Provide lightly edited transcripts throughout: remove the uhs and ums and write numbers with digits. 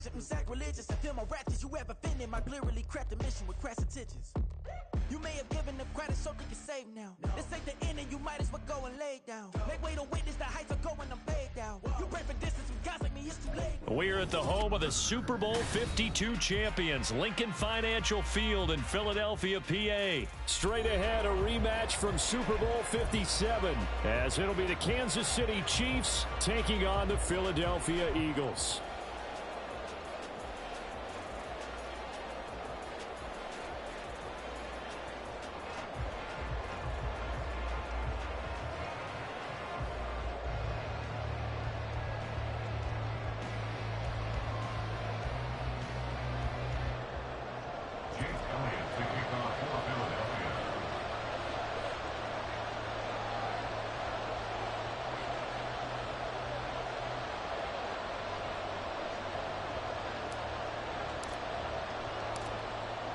Sacrilegious, I feel more wrath you ever offended. My clearly craft a mission with crass intentions. You may have given them credit so they can save now. This ain't the end and you might as well go and lay down. Make way to witness the heights of going, I'm paid down. You pray for distance with guys like me, it's too late. We're at the home of the Super Bowl 52 champions, Lincoln Financial Field in Philadelphia, PA. Straight ahead, a rematch from Super Bowl 57, as it'll be the Kansas City Chiefs taking on the Philadelphia Eagles.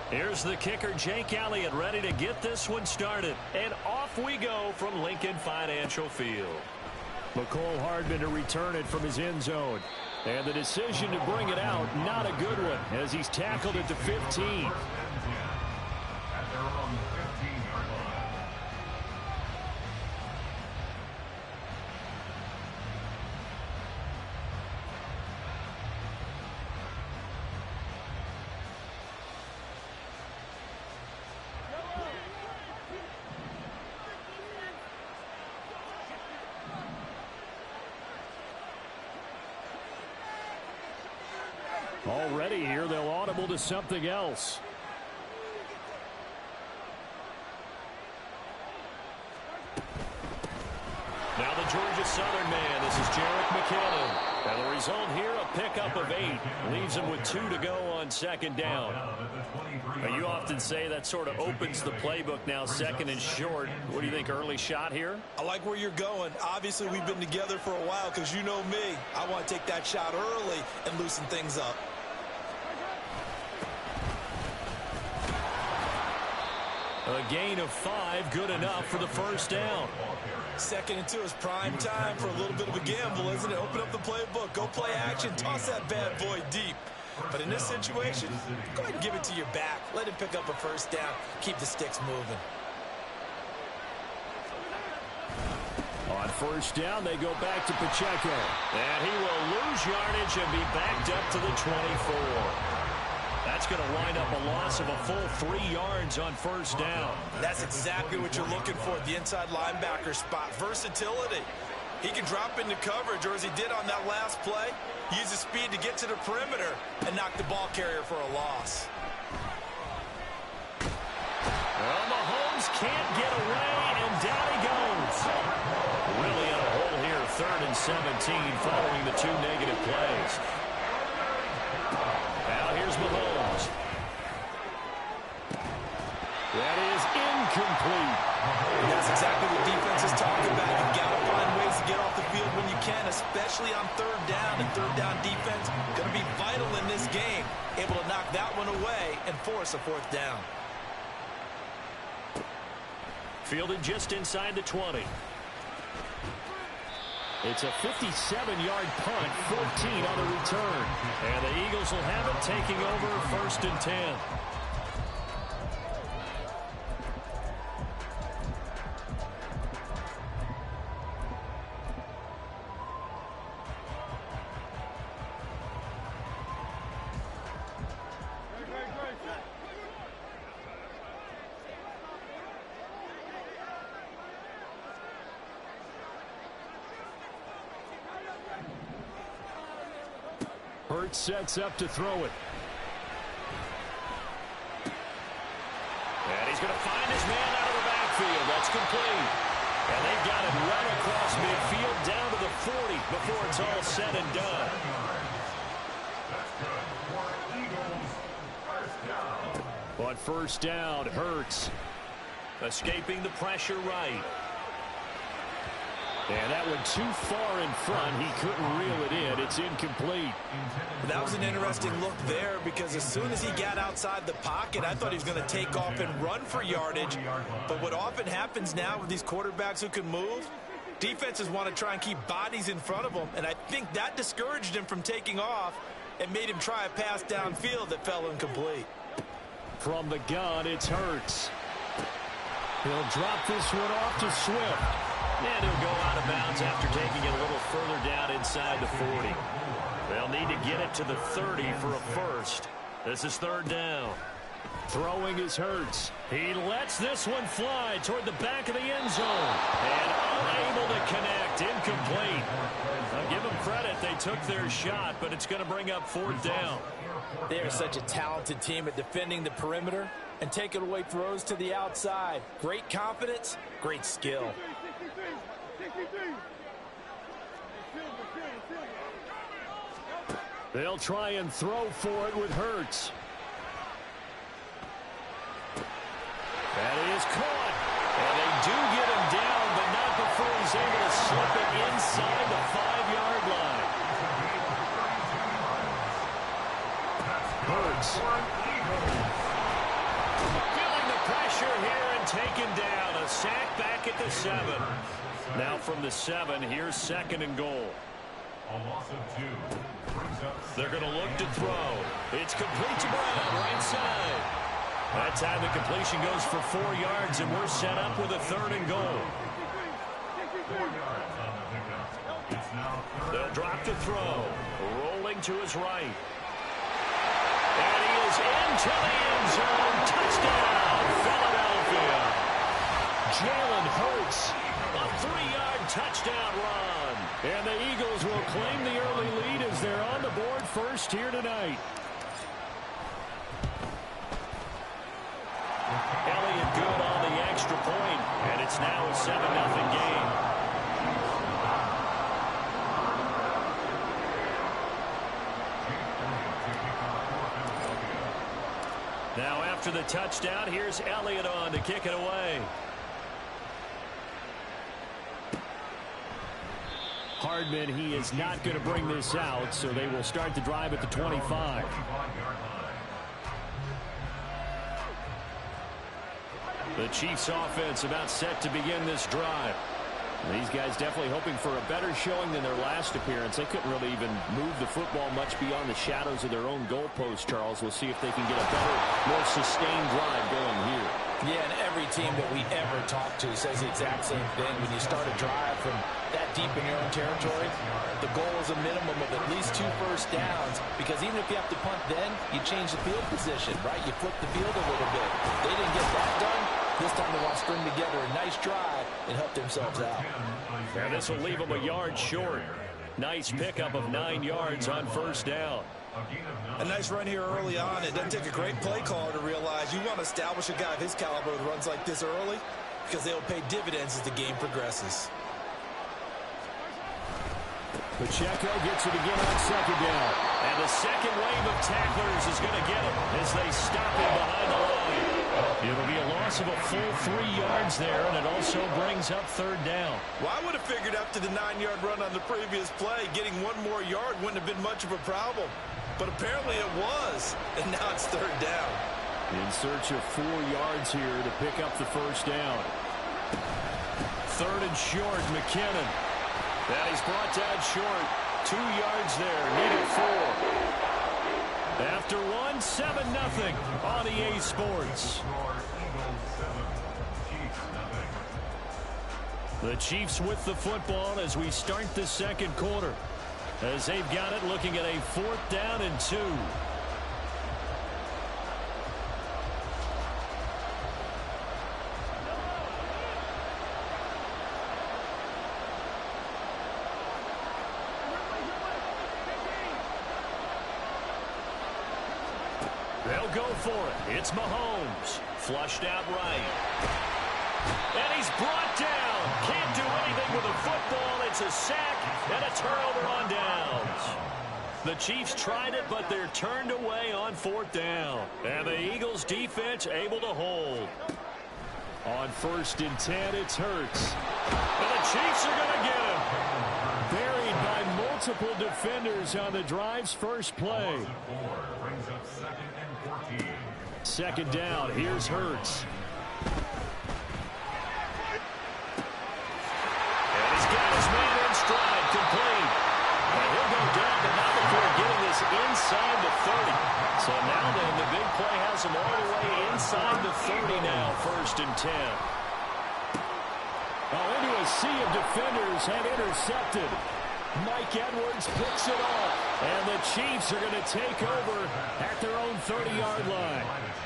Here's the kicker, Jake Elliott, ready to get this one started. And off we go from Lincoln Financial Field. Mecole Hardman to return it from his end zone. And the decision to bring it out, not a good one, as he's tackled at the 15. Already here, they'll audible to something else. Now the Georgia Southern man, this is Jerick McKinnon. And the result here, a pickup of 8. Leaves him with 2 to go on second down. Now, you often say that sort of opens the playbook now, second and short. What do you think, early shot here? I like where you're going. Obviously, we've been together for a while because you know me. I want to take that shot early and loosen things up. A gain of 5, good enough for the first down. 2nd and 2 is prime time for a little bit of a gamble, isn't it? Open up the playbook, go play action, toss that bad boy deep. But in this situation, go ahead and give it to your back. Let him pick up a first down. Keep the sticks moving. On first down, they go back to Pacheco. And he will lose yardage and be backed up to the 24. That's going to wind up a loss of a full 3 yards on first down. That's exactly what you're looking for at the inside linebacker spot. Versatility. He can drop into coverage, or as he did on that last play, use his speed to get to the perimeter and knock the ball carrier for a loss. Well, Mahomes can't get away, and down he goes. Really in a hole here, 3rd and 17 following the 2 negative plays. Now here's Mahomes. That is incomplete. And that's exactly what defense is talking about. You've got to find ways to get off the field when you can, especially on 3rd down. And 3rd down defense going to be vital in this game. Able to knock that one away and force a 4th down. Fielded just inside the 20. It's a 57-yard punt, 14 on the return. And the Eagles will have it, taking over 1st and 10. Hurts sets up to throw it. And he's going to find his man out of the backfield. That's complete. And they've got it right across midfield down to the 40 before it's all said and done. On first down, Hurts escaping the pressure right. And that one too far in front. He couldn't reel it in. It's incomplete. That was an interesting look there because as soon as he got outside the pocket, I thought he was going to take off and run for yardage. But what often happens now with these quarterbacks who can move, defenses want to try and keep bodies in front of them. And I think that discouraged him from taking off. and made him try a pass downfield that fell incomplete. From the gun, it's Hurts. He'll drop this one off to Swift. And he'll go out of bounds after taking it a little further down inside the 40. They'll need to get it to the 30 for a first. This is third down. Throwing is Hurts. He lets this one fly toward the back of the end zone. And unable to connect. Incomplete. I'll give them credit. They took their shot, but it's going to bring up fourth down. They are such a talented team at defending the perimeter and taking away throws to the outside. Great confidence, great skill. They'll try and throw for it with Hurts. That is caught. And they do get him down, but not before he's able to slip it inside the 5-yard line. Hurts. Feeling the pressure here and taken down. A sack back at the 7. Now from the 7, here's second and goal. They're going to look to throw. It's complete to Brown, right side. That time the completion goes for 4 yards, and we're set up with a third and goal. They'll drop to throw. Rolling to his right. And he is into the end zone. Touchdown, Philadelphia. Jalen Hurts, a 3-yard touchdown run. And the Eagles will claim the early lead as they're on the board first here tonight. Elliott good on the extra point, and it's now a 7-0 game. Now after the touchdown, here's Elliott on to kick it away. Hardman, he is not going to bring this out, so they will start the drive at the 25. The Chiefs offense about set to begin this drive. These guys definitely hoping for a better showing than their last appearance. They couldn't really even move the football much beyond the shadows of their own goalpost, Charles. We'll see if they can get a better, more sustained drive going here. Yeah, and every team that we ever talk to says the exact same thing. When you start a drive from that deep in your own territory, the goal is a minimum of at least 2 first downs, because even if you have to punt then, you change the field position, right? You flip the field a little bit. They didn't get that done. This time they want to string together a nice drive and help themselves out. And this will leave them a yard short. Nice pickup of 9 yards on first down. A nice run here early on. It doesn't take a great play caller to realize you want to establish a guy of his caliber with runs like this early, because they'll pay dividends as the game progresses. Pacheco gets it again on second down. And the second wave of tacklers is going to get him as they stop him behind the line. It'll be a loss of a full 3 yards there, and it also brings up third down. Well, I would have figured after the 9-yard run on the previous play, getting 1 more yard wouldn't have been much of a problem. But apparently it was, and now it's third down. In search of 4 yards here to pick up the first down. Third and short, McKinnon. And he's brought down short. 2 yards there, needed 4. After 1, 7-0 on EA Sports. The Chiefs with the football as we start the second quarter. As they've got it, looking at a 4th down and 2. They'll go for it. It's Mahomes. Flushed out right. And he's brought down. Can't do anything with a football. It's a sack and a turnover on downs. The Chiefs tried it, but they're turned away on 4th down. And the Eagles defense able to hold. On 1st and 10, it's Hurts. And the Chiefs are going to get him. Buried by multiple defenders on the drive's first play. Second down, here's Hurts. And he's got his man in stride, complete. And he'll go down, but not before getting this inside So now then, the big play has him all the way inside the 30 now, 1st and 10. Oh, into a sea of defenders and intercepted. Mike Edwards picks it off. And the Chiefs are going to take over at their own 30-yard line.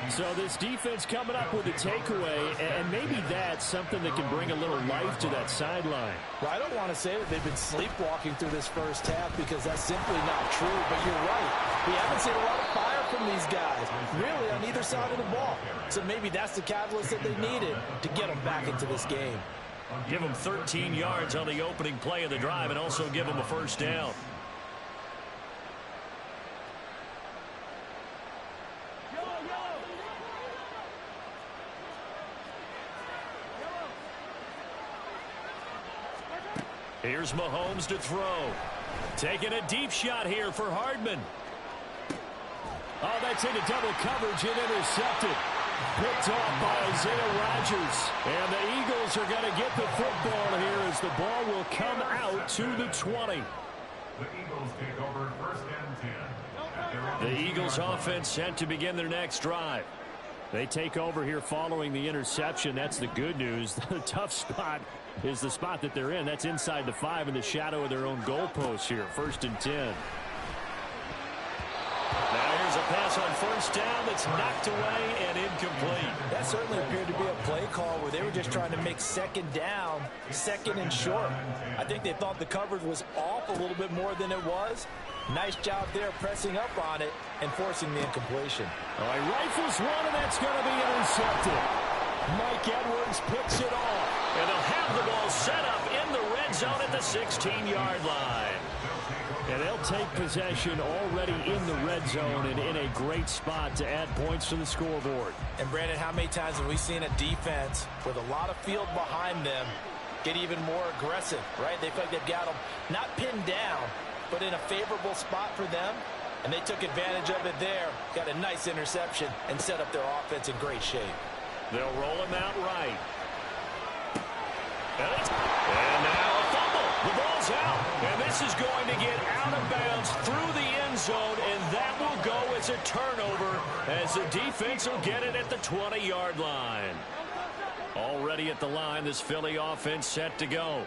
So this defense coming up with a takeaway, and maybe that's something that can bring a little life to that sideline. Well, I don't want to say that they've been sleepwalking through this first half because that's simply not true, but you're right. We haven't seen a lot of fire from these guys, really, on either side of the ball. So maybe that's the catalyst that they needed to get them back into this game. Give them 13 yards on the opening play of the drive and also give them a first down. Here's Mahomes to throw. Taking a deep shot here for Hardman. Oh, that's into double coverage and intercepted. Picked off by Isaiah Rodgers. And the Eagles are going to get the football here as the ball will come out to the 20. The Eagles take over 1st and 10. The Eagles offense set to begin their next drive. They take over here following the interception. That's the good news. The tough spot is the spot that they're in. That's inside the 5 in the shadow of their own goalpost here. 1st and 10. Now here's a pass on 1st down that's knocked away and incomplete. That certainly appeared to be a play call where they were just trying to make 2nd down, 2nd and short. I think they thought the coverage was off a little bit more than it was. Nice job there pressing up on it and forcing the incompletion. All right, rifles one, and that's going to be intercepted. Mike Edwards picks it off. And they'll have the ball set up in the red zone at the 16-yard line. And they'll take possession already in the red zone and in a great spot to add points to the scoreboard. And, Brandon, how many times have we seen a defense with a lot of field behind them get even more aggressive, right? They feel like they've got them not pinned down, but in a favorable spot for them. And they took advantage of it there, got a nice interception, and set up their offense in great shape. They'll roll him out right. And now a fumble. The ball's out. And this is going to get out of bounds through the end zone, and that will go as a turnover as the defense will get it at the 20-yard line. Already at the line, this Philly offense set to go.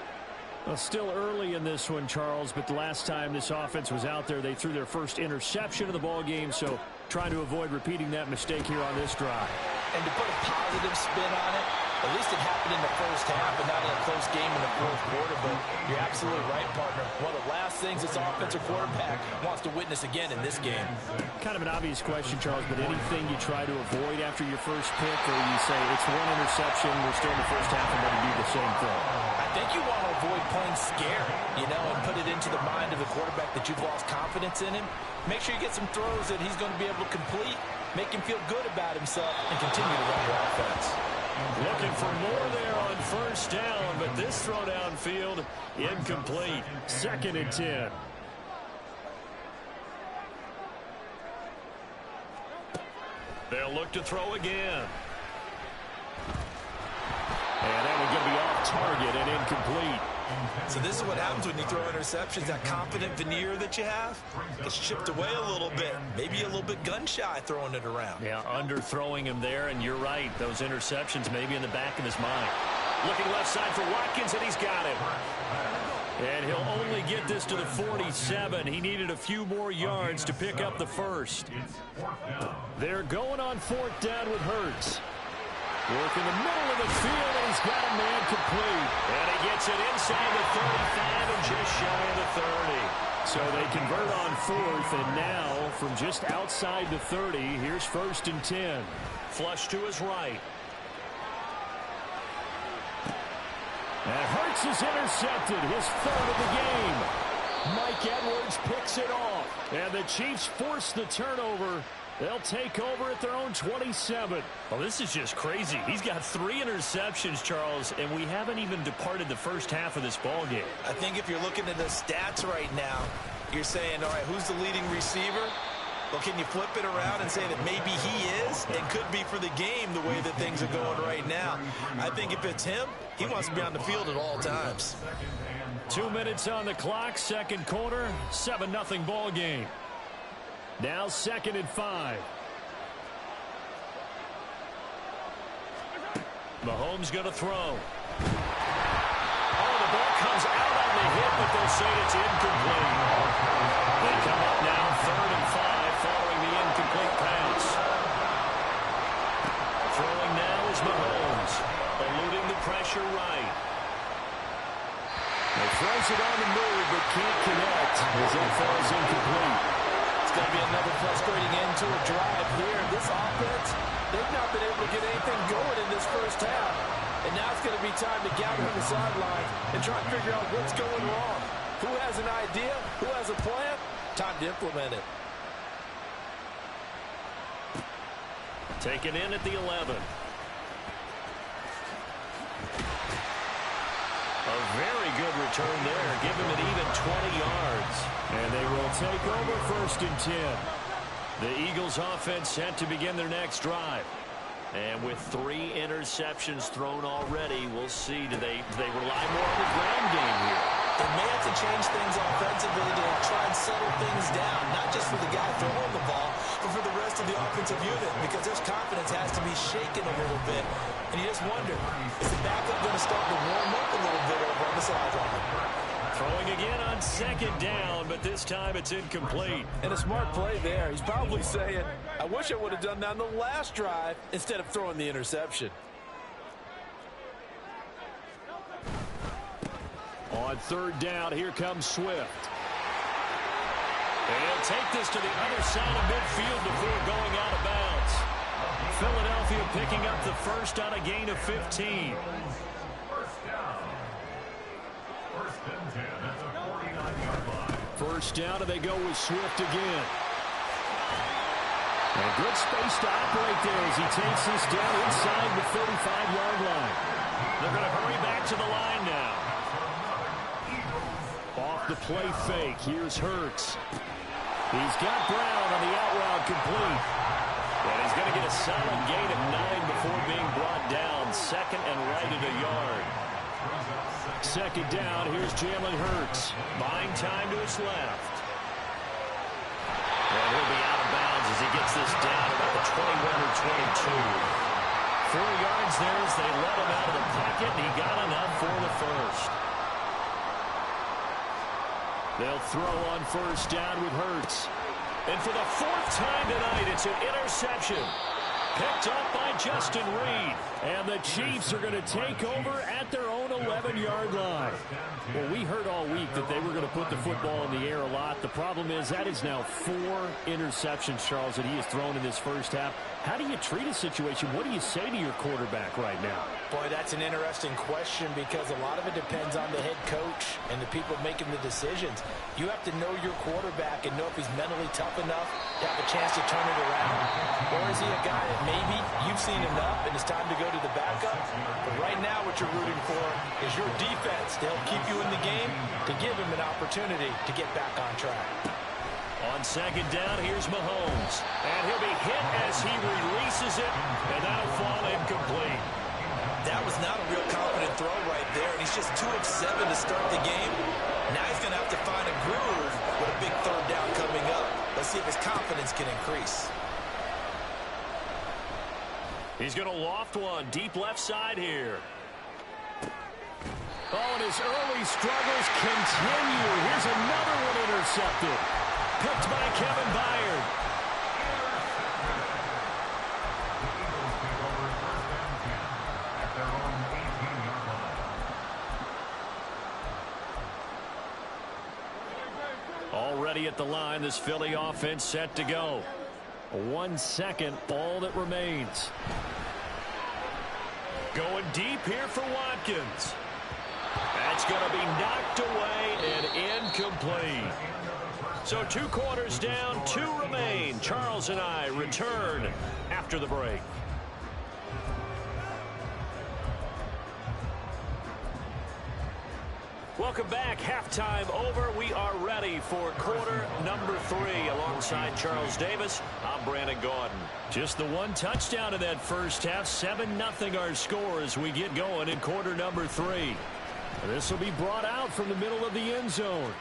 Well, still early in this one, Charles, but the last time this offense was out there, they threw their first interception of the ball game, so trying to avoid repeating that mistake here on this drive. And to put a positive spin on it, at least it happened in the first half and not in a close game in the 4th quarter, but you're absolutely right, partner. One of the last things this offensive quarterback wants to witness again in this game. Kind of an obvious question, Charles, but anything you try to avoid after your first pick, or you say it's one interception, we're still in the first half, and then do the same thing? I think you want to avoid playing scared, and put it into the mind of the quarterback that you've lost confidence in him. Make sure you get some throws that he's going to be able to complete, make him feel good about himself, and continue to run your offense. Looking for more there on 1st down, but this throw downfield incomplete. 2nd and 10. They'll look to throw again. And that one going to be off target and incomplete. So this is what happens when you throw interceptions. That confident veneer that you have gets chipped away a little bit. Maybe a little bit gun-shy throwing it around. Yeah, underthrowing him there, and you're right. Those interceptions maybe in the back of his mind. Looking left side for Watkins, and he's got him. And he'll only get this to the 47. He needed a few more yards to pick up the first. They're going on 4th down with Hurts. Work in the middle of the field, and he's got a man complete. And he gets it inside the 35 and just shy of the 30. So they convert on 4th, and now from just outside the 30, here's 1st and 10. Flush to his right. And Hurts is intercepted, his 3rd of the game. Mike Edwards picks it off. And the Chiefs force the turnover. They'll take over at their own 27. Well, this is just crazy. He's got 3 interceptions, Charles, and we haven't even departed the first half of this ball game. I think if you're looking at the stats right now, you're saying, all right, who's the leading receiver? Well, can you flip it around and say that maybe he is and could be for the game the way that things are going right now? I think if it's him, he wants to be on the field at all times. 2 minutes on the clock, 2nd quarter, 7-0 ball game. Now 2nd and 5. Mahomes going to throw. Oh, the ball comes out on the hit, but they'll say it's incomplete. They come up now 3rd and 5 following the incomplete pass. Throwing now is Mahomes, eluding the pressure right. He throws it on the move, but can't connect as that falls incomplete. It's going to be another frustrating end to a drive here. This offense, they've not been able to get anything going in this first half. And now it's going to be time to gather on the sidelines and try and figure out what's going wrong. Who has an idea? Who has a plan? Time to implement it. Taken in at the 11. A very good return there. Give him an even 20 yards. And they will take over 1st and 10. The Eagles offense set to begin their next drive. And with 3 interceptions thrown already, we'll see. Do they rely more on the ground game here? They may have to change things offensively to try and settle things down, not just for the guy throwing the ball, but for the rest of the offensive unit, because their confidence has to be shaken a little bit. And you just wonder, is the backup going to start to warm up a little bit over on the sideline? Throwing again on 2nd down, but this time it's incomplete. And a smart play there. He's probably saying, I wish I would have done that on the last drive instead of throwing the interception. On 3rd down, here comes Swift. And he'll take this to the other side of midfield before going out of bounds. Philadelphia picking up the first on a gain of 15. First down, and they go with Swift again. And good space to operate there as he takes this down inside the 35-yard line. They're going to hurry back to the line now. Off the play fake, here's Hurts. He's got Brown on the out route complete. And he's going to get a solid gain of 9 before being brought down. 2nd and right at a yard. 2nd down, here's Jalen Hurts. Buying time to his left. And he'll be out of bounds as he gets this down about the 21 or 22. 4 yards there as they let him out of the pocket, and he got enough for the first. They'll throw on 1st down with Hurts. And for the 4th time tonight, it's an interception. Picked up by Justin Reed. And the Chiefs are going to take over at their own 11-yard line. Well, we heard all week that they were going to put the football in the air a lot. The problem is that is now 4 interceptions, Charles, that he has thrown in this first half. How do you treat a situation? What do you say to your quarterback right now? Boy, that's an interesting question because a lot of it depends on the head coach and the people making the decisions. You have to know your quarterback and know if he's mentally tough enough to have a chance to turn it around. Or is he a guy that maybe you've seen enough and it's time to go to the backup? But right now what you're rooting for is your defense to help keep you in the game, to give him an opportunity to get back on track. On 2nd down, here's Mahomes. And he'll be hit as he releases it, and that'll fall incomplete. That was not a real confident throw right there, and he's just 2 of 7 to start the game. Now he's going to have to find a groove with a big 3rd down coming up. Let's see if his confidence can increase. He's going to loft one deep left side here. Oh, and his early struggles continue. Here's another one intercepted. Picked by Kevin Byard. Already at the line, this Philly offense set to go. 1 second, all that remains. Going deep here for Watkins. That's going to be knocked away and incomplete. So 2 quarters down, 2 remain. Charles and I return after the break. Welcome back. Halftime over. We are ready for quarter number 3. Alongside Charles Davis, I'm Brandon Gaudin. Just the 1 touchdown in that first half. 7-0 our score as we get going in quarter number 3. This will be brought out from the middle of the end zone.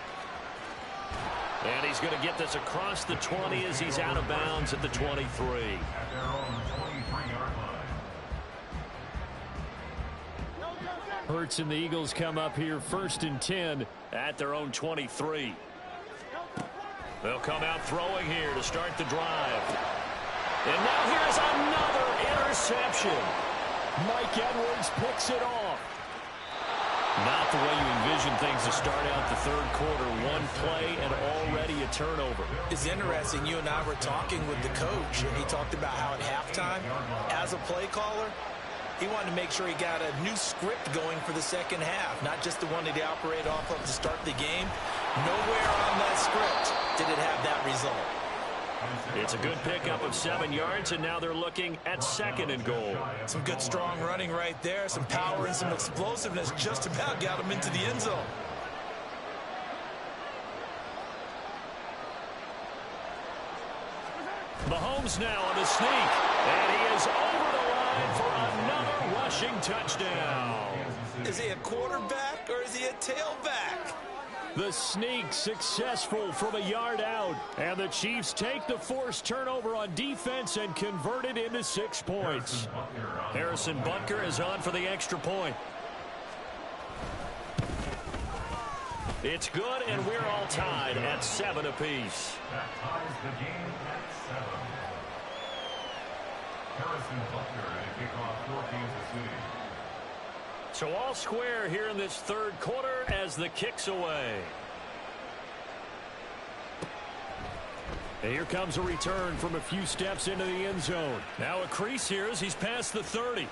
And he's going to get this across the 20 as he's out of bounds at the 23. At their own 23-yard line. Hurts and the Eagles come up here 1st and 10 at their own 23. They'll come out throwing here to start the drive. And now here's another interception. Mike Edwards picks it off. Not the way you envision things to start out the third quarter. One play and already a turnover. It's interesting. You and I were talking with the coach, and he talked about how at halftime, as a play caller, he wanted to make sure he got a new script going for the second half, not just the one that he operated off of to start the game. Nowhere on that script did it have that result. It's a good pickup of 7 yards, and now they're looking at 2nd and goal. Some good, strong running right there. Some power and some explosiveness just about got him into the end zone. Mahomes now on the sneak, and he is over the line for another rushing touchdown. Is he a quarterback or is he a tailback? The sneak successful from a yard out. And the Chiefs take the forced turnover on defense and convert it into 6 points. Harrison Butker is on for the extra point. It's good, and we're all tied at 7 apiece. That ties the game at 7. Harrison Butker at a kickoff for Kansas City. So all square here in this third quarter as the kick's away. And here comes a return from a few steps into the end zone. Now a crease here as he's past the 30.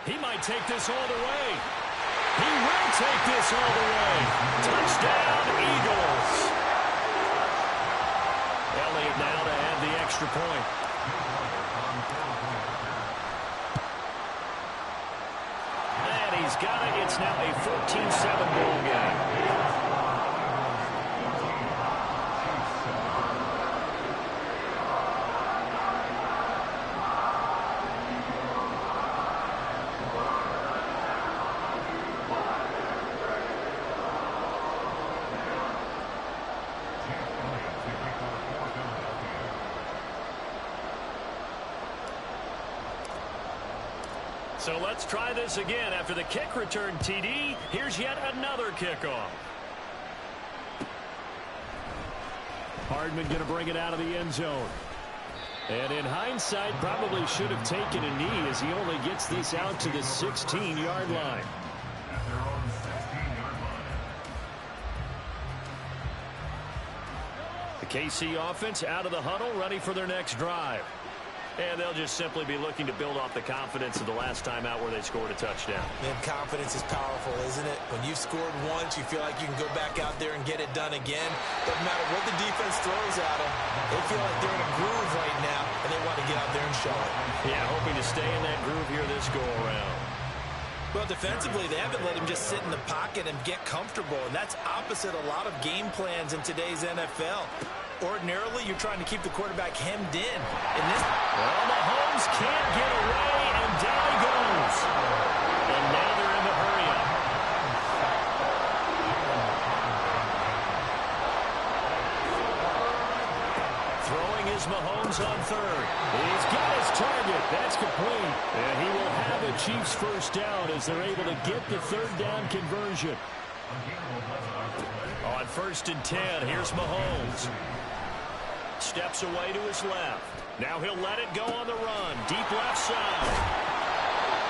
He might take this all the way. He will take this all the way. Touchdown, Eagles. Elliott now to add the extra point. And he's got it. It's now a 14-7 ball game. So let's try this again. After the kick return TD, here's yet another kickoff. Hardman going to bring it out of the end zone. And in hindsight, probably should have taken a knee as he only gets this out to the 16-yard line. At their own 16-yard line. The KC offense out of the huddle, ready for their next drive. And they'll just simply be looking to build off the confidence of the last time out where they scored a touchdown. Man, confidence is powerful, isn't it? When you've scored once, you feel like you can go back out there and get it done again. Doesn't matter what the defense throws at them. They feel like they're in a groove right now, and they want to get out there and show it. Yeah, hoping to stay in that groove here this go-around. Well, defensively, they haven't let him just sit in the pocket and get comfortable, and that's opposite a lot of game plans in today's NFL. Ordinarily, you're trying to keep the quarterback hemmed in. Well, Mahomes can't get away, and down he goes. And now they're in the hurry-up. Throwing is Mahomes on third. He's got his target. That's complete. And he will have a Chiefs first down as they're able to get the third down conversion. On 1st and 10, here's Mahomes. Steps away to his left. Now he'll let it go on the run. Deep left side.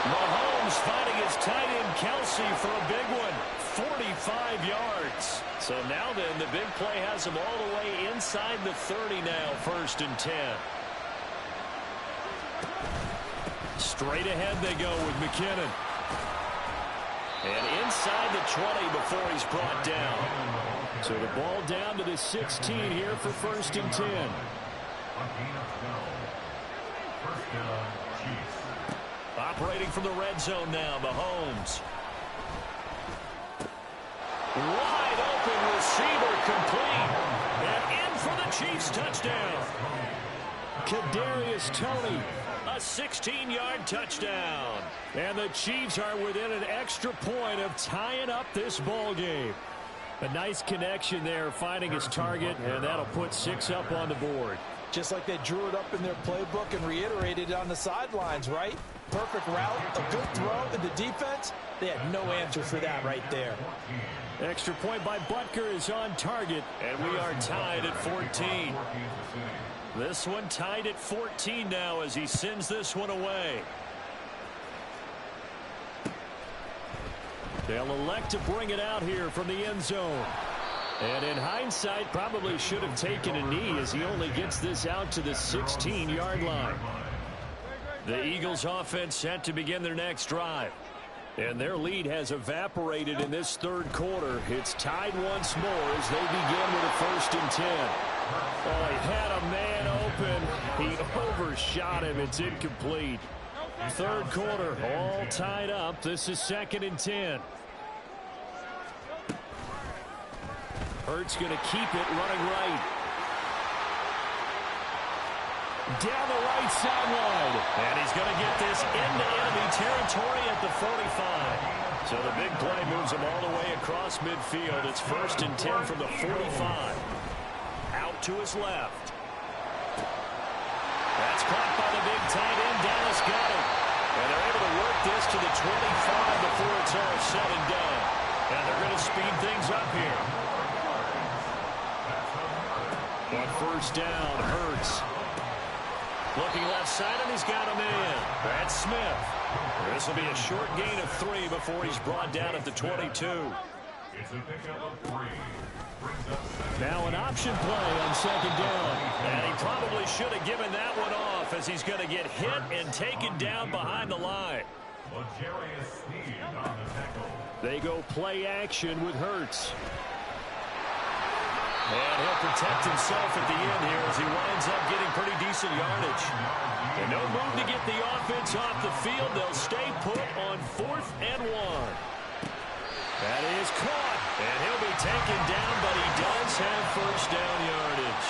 Mahomes finding his tight end Kelsey for a big one. 45 yards. So now then, the big play has him all the way inside the 30 now, 1st and 10. Straight ahead they go with McKinnon. And inside the 20 before he's brought down. So the ball down to the 16 here for 1st and 10. Operating from the red zone now, Mahomes. Wide open receiver complete. And in for the Chiefs touchdown. Kadarius Toney. A 16-yard touchdown. And the Chiefs are within an extra point of tying up this ball game. A nice connection there, finding his target, and that'll put 6 up on the board. Just like they drew it up in their playbook and reiterated it on the sidelines, right? Perfect route, a good throw, and the defense, they had no answer for that right there. Extra point by Butker is on target, and we are tied at 14. This one tied at 14 now as he sends this one away. They'll elect to bring it out here from the end zone. And in hindsight, probably should have taken a knee as he only gets this out to the 16-yard line. The Eagles offense set to begin their next drive. And their lead has evaporated in this third quarter. It's tied once more as they begin with a 1st and 10. Oh, he had a man open. He overshot him. It's incomplete. Third quarter, all tied up. This is 2nd and 10. Hurts going to keep it running right. Down the right sideline. And he's going to get this into enemy territory at the 45. So the big play moves him all the way across midfield. It's 1st and 10 from the 45. Out to his left. That's caught by the big tight end. Dallas got it. And they're able to work this to the 25 before it's all said and done. And they're going to speed things up here. On 1st down, Hurts. Looking left side, and he's got him in. That's Smith. This will be a short gain of 3 before he's brought down at the 22. It's a pickup of 3. Now an option play on 2nd down. And he probably should have given that one off as he's going to get hit and taken down behind the line. L'Jarius Sneed on the tackle. They go play action with Hurts. And he'll protect himself at the end here as he winds up getting pretty decent yardage. And no move to get the offense off the field. They'll stay put on 4th and 1. That is caught. And he'll be taken down, but he does have 1st down yardage.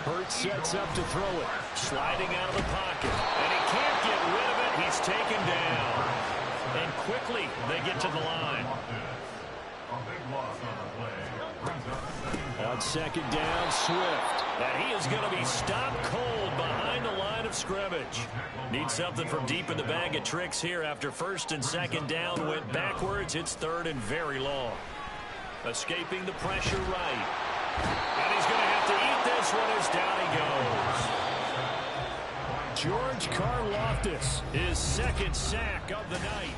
Hurts sets up to throw it. Sliding out of the pocket. And he can't get rid of it. He's taken down. And quickly they get to the line. On 2nd down, Swift. And he is going to be stopped cold behind the line of scrimmage. Needs something from deep in the bag of tricks here after 1st and 2nd down went backwards. It's 3rd and very long. Escaping the pressure right. And he's going to have to eat this one as down he goes. George Karlaftis, his 2nd sack of the night.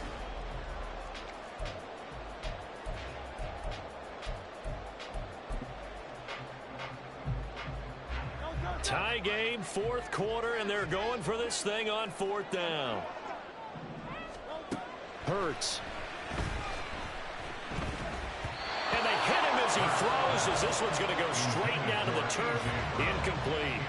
Tie game, 4th quarter, and they're going for this thing on 4th down. Hurts. And they hit him as he throws, as this one's going to go straight down to the turf. Incomplete.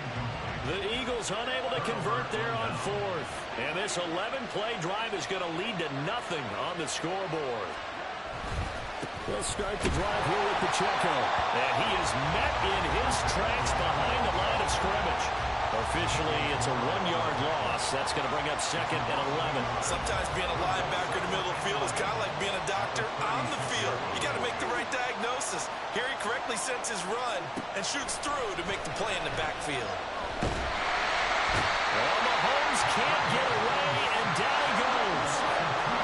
The Eagles unable to convert there on 4th. And this 11-play drive is going to lead to nothing on the scoreboard. They'll start the drive here with Pacheco. And he is met in his tracks behind the line of scrimmage. Officially, it's a 1-yard loss. That's going to bring up 2nd and 11. Sometimes being a linebacker in the middle of the field is kind of like being a doctor on the field. You got to make the right diagnosis. Here he correctly sets his run and shoots through to make the play in the backfield. Well, Mahomes can't get away, and down he goes.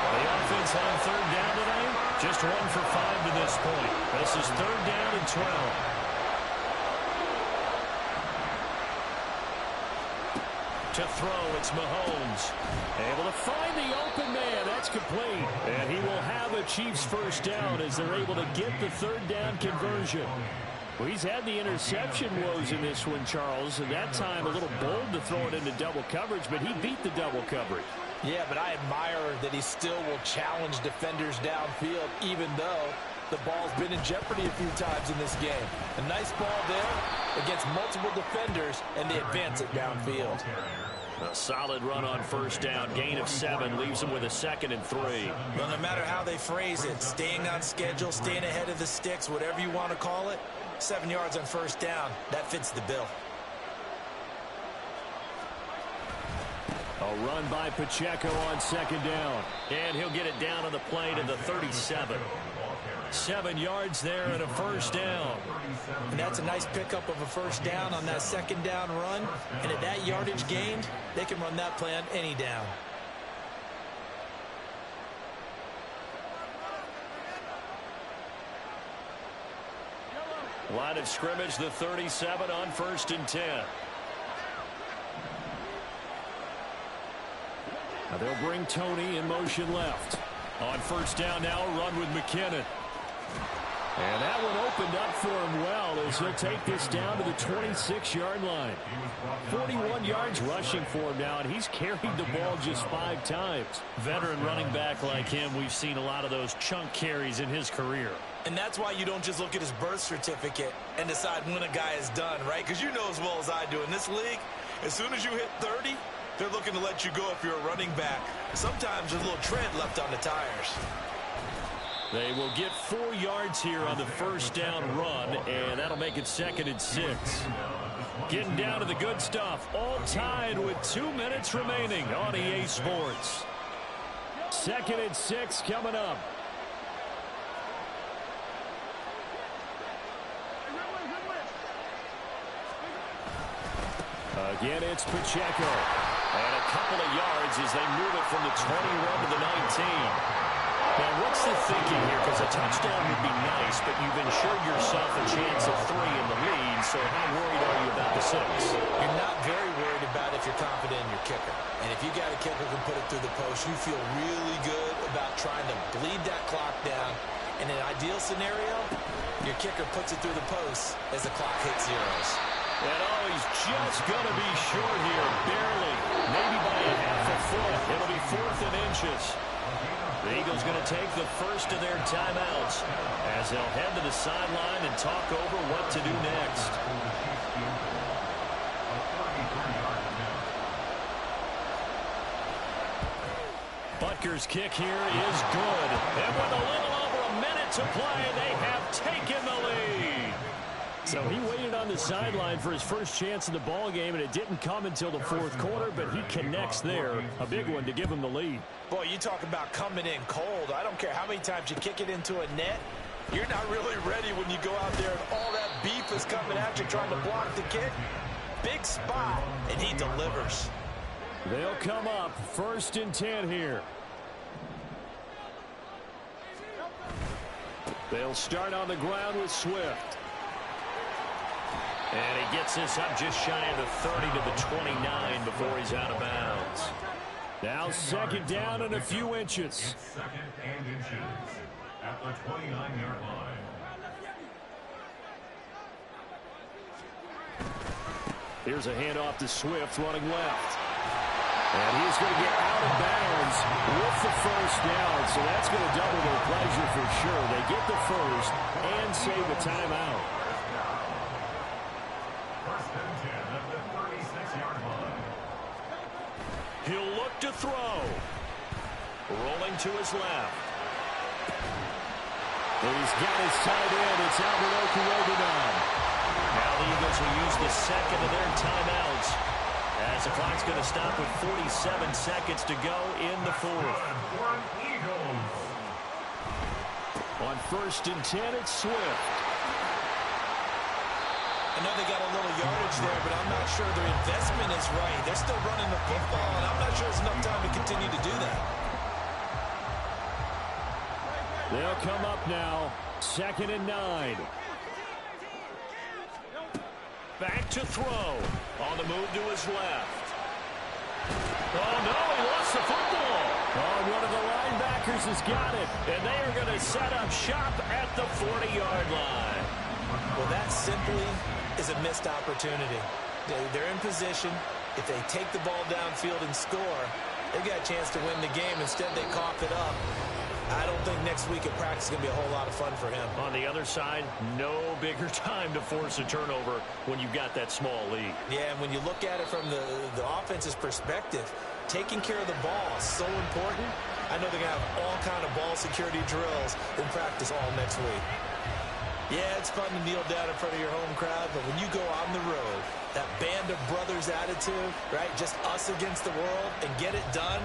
The offense on 3rd down today, just 1 for 5 to this point. This is 3rd down and 12. To throw, it's Mahomes. Able to find the open man. That's complete. And he will have a Chiefs 1st down as they're able to get the 3rd down conversion. Well, he's had the interception woes in this one, Charles. At that time, a little bold to throw it into double coverage, but he beat the double coverage. Yeah, but I admire that he still will challenge defenders downfield, even though the ball's been in jeopardy a few times in this game. A nice ball there against multiple defenders, and they advance it downfield. A solid run on 1st down. Gain of 7 leaves them with a 2nd and 3. Well, no matter how they phrase it, staying on schedule, staying ahead of the sticks, whatever you want to call it, 7 yards on 1st down, that fits the bill. A run by Pacheco on second down. And he'll get it down on the play to the 37. 7 yards there and a first down. And that's a nice pickup of a first down on that second down run. And at that yardage gained, they can run that play on any down. Line of scrimmage, the 37 on 1st and 10. Now they'll bring Tony in motion left. On 1st down now, run with McKinnon. And that one opened up for him well as he'll take this down to the 26-yard line. 41 yards rushing for him now, and he's carried the ball just 5 times. Veteran running back like him, we've seen a lot of those chunk carries in his career. And that's why you don't just look at his birth certificate and decide when a guy is done, right? Because you know as well as I do, in this league, as soon as you hit 30, they're looking to let you go if you're a running back. Sometimes there's a little tread left on the tires. They will get 4 yards here on the first down run, and that'll make it 2nd and 6. Getting down to the good stuff, all tied with 2 minutes remaining on EA Sports. 2nd and 6 coming up. Again, it's Pacheco. And a couple of yards as they move it from the 21 to the 19. Now, what's the thinking here? Because a touchdown would be nice, but you've ensured yourself a chance of 3 in the lead, so how worried are you about the 6? You're not very worried about if you're confident in your kicker. And if you got a kicker who can put it through the post, you feel really good about trying to bleed that clock down. In an ideal scenario, your kicker puts it through the post as the clock hits zeros. And he's just going to be short here, barely, maybe by a half a foot. It'll be 4th and inches. The Eagles going to take the first of their timeouts as they'll head to the sideline and talk over what to do next. Butker's kick here is good. And with a little over a minute to play, they have taken the lead. So he waited on the sideline for his first chance in the ball game, and it didn't come until the 4th quarter, but he connects there. A big one to give him the lead. Boy, you talk about coming in cold. I don't care how many times you kick it into a net. You're not really ready when you go out there and all that beef is coming at you trying to block the kick. Big spot, and he delivers. They'll come up 1st and 10 here. They'll start on the ground with Swift. And he gets this up just shy of the 30 to the 29 before he's out of bounds. Now 2nd down and a few inches. 2nd and inches at the 29-yard line. Here's a handoff to Swift running left. And he's going to get out of bounds with the first down. So that's going to double their pleasure for sure. They get the first and save a timeout. 1st and 10 at the 36-yard line. He'll look to throw. Rolling to his left. He's got his tight end. It's Albert Okurobanon. Now the Eagles will use the 2nd of their timeouts as the clock's going to stop with 47 seconds to go in the 4th. On 1st and 10, it's Swift. I know they got a little yardage there, but I'm not sure their investment is right. They're still running the football, and I'm not sure there's enough time to continue to do that. They'll come up now, 2nd and 9. Back to throw. On the move to his left. Oh, no, he lost the football. Oh, one of the linebackers has got it. And they are going to set up shop at the 40-yard line. Well, that simply is a missed opportunity. They're in position. If they take the ball downfield and score, they've got a chance to win the game. Instead, they cough it up. I don't think next week at practice is going to be a whole lot of fun for him. On the other side, no bigger time to force a turnover when you've got that small lead. Yeah, and when you look at it from the offense's perspective, taking care of the ball is so important. I know they're going to have all kind of ball security drills in practice all next week. Yeah, it's fun to kneel down in front of your home crowd, but when you go on the road, That band of brothers attitude, right? Just us against the world and get it done.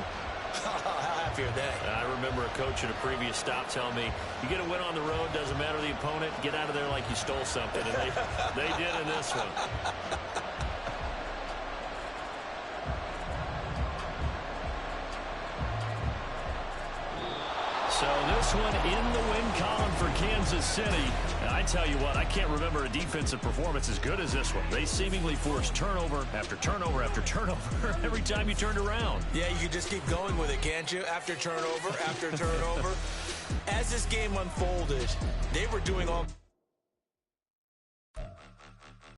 How happy are they? I remember a coach at a previous stop telling me, you get a win on the road, doesn't matter the opponent, get out of there like you stole something. And they did in this one. So this one in the win column for Kansas City. And I tell you what, I can't remember a defensive performance as good as this one. They seemingly forced turnover after turnover after turnover every time you turned around. Yeah, you can just keep going with it, can't you? After turnover, after turnover. As this game unfolded, they were doing all...